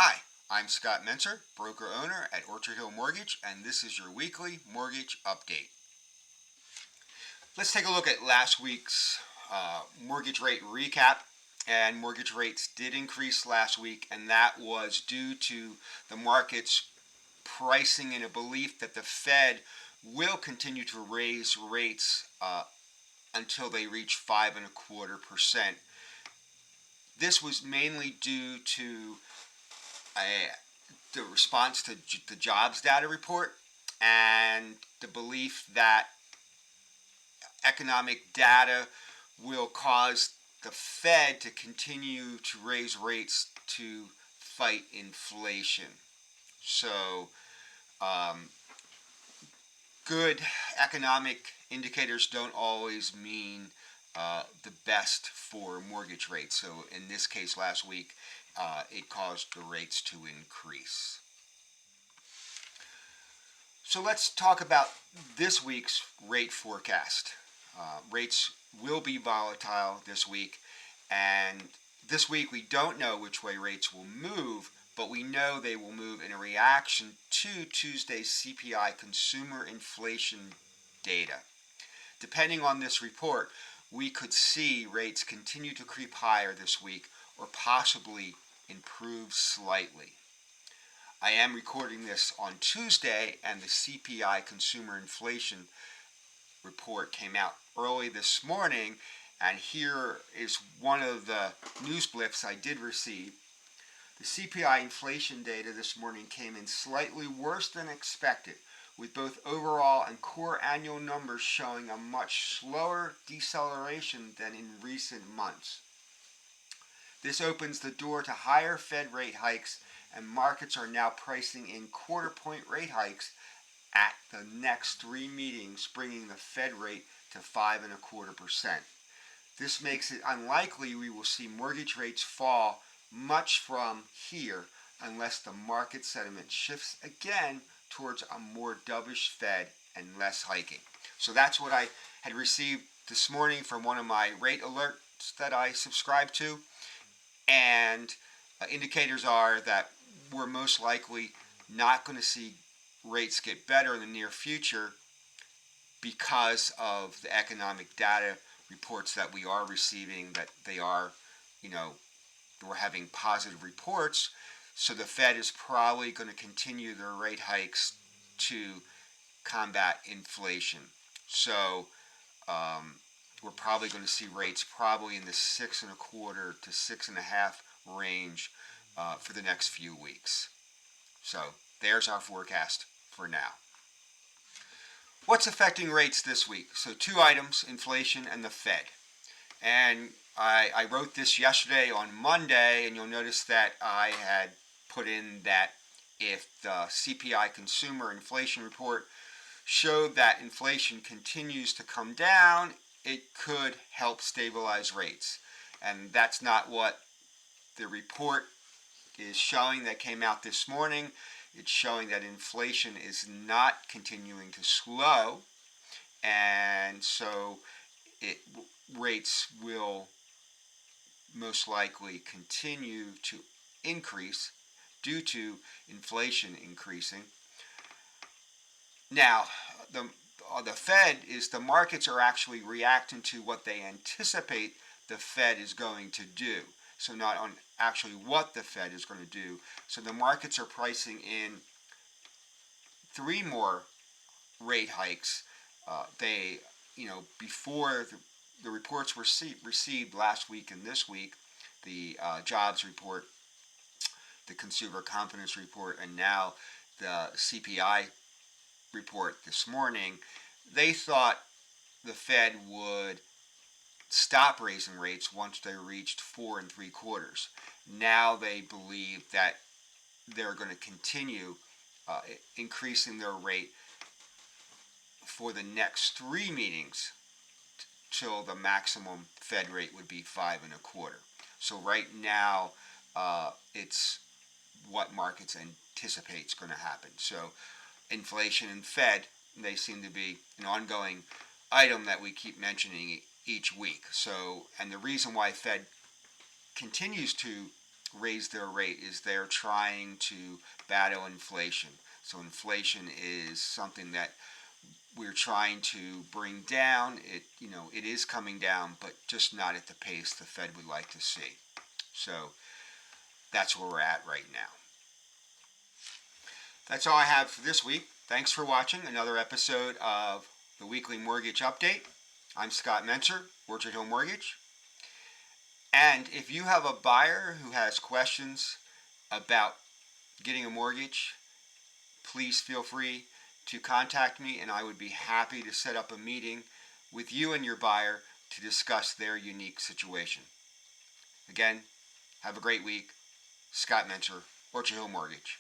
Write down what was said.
Hi, I'm Scott Mentzer, broker-owner at Orchard Hill Mortgage, and this is your weekly mortgage update. Let's take a look at last week's mortgage rate recap. And mortgage rates did increase last week, and that was due to the market's pricing in a belief that the Fed will continue to raise rates until they reach 5.25%. This was mainly due to the response to the jobs data report and the belief that economic data will cause the Fed to continue to raise rates to fight inflation. So, good economic indicators don't always mean the best for mortgage rates. So in this case last week, it caused the rates to increase. So let's talk about this week's rate forecast. Rates will be volatile this week, and this week we don't know which way rates will move, but we know they will move in a reaction to Tuesday's CPI consumer inflation data. Depending on this report, we could see rates continue to creep higher this week or possibly improve slightly. I am recording this on Tuesday, and the CPI consumer inflation report came out early this morning, and here is one of the news blips I did receive. The CPI inflation data this morning came in slightly worse than expected, with both overall and core annual numbers showing a much slower deceleration than in recent months. This opens the door to higher Fed rate hikes, and markets are now pricing in quarter-point rate hikes at the next three meetings, bringing the Fed rate to 5.25%. This makes it unlikely we will see mortgage rates fall much from here unless the market sentiment shifts again towards a more dovish Fed and less hiking. So that's what I had received this morning from one of my rate alerts that I subscribe to. And indicators are that we're most likely not going to see rates get better in the near future because of the economic data reports that we are receiving, that they are, we're having positive reports. So the Fed is probably going to continue their rate hikes to combat inflation. So we're probably going to see rates probably in the 6.25 to 6.5 range for the next few weeks. So there's our forecast for now. What's affecting rates this week? So two items, inflation and the Fed. And I wrote this yesterday on Monday, and you'll notice that I had put in that if the CPI consumer inflation report showed that inflation continues to come down, it could help stabilize rates. And that's not what the report is showing that came out this morning. It's showing that inflation is not continuing to slow, and so rates will most likely continue to increase due to inflation increasing. Now, the Fed is, the markets are actually reacting to what they anticipate the Fed is going to do. So not on actually what the Fed is going to do. So the markets are pricing in three more rate hikes. Before the reports were received last week and this week, the jobs report, the consumer confidence report, and now the CPI report this morning, they thought the Fed would stop raising rates once they reached 4.75. Now they believe that they're going to continue increasing their rate for the next three meetings till the maximum Fed rate would be 5.25. So right now, it's what markets anticipate is going to happen. So inflation and Fed, they seem to be an ongoing item that we keep mentioning each week. So, and the reason why Fed continues to raise their rate is they're trying to battle inflation. So inflation is something that we're trying to bring down. It is coming down, but just not at the pace the Fed would like to see. So that's where we're at right now. That's all I have for this week. Thanks for watching another episode of the Weekly Mortgage Update. I'm Scott Mentzer, Orchard Hill Mortgage. And if you have a buyer who has questions about getting a mortgage, please feel free to contact me, and I would be happy to set up a meeting with you and your buyer to discuss their unique situation. Again, have a great week. Scott Mentzer, Orchard Hill Mortgage.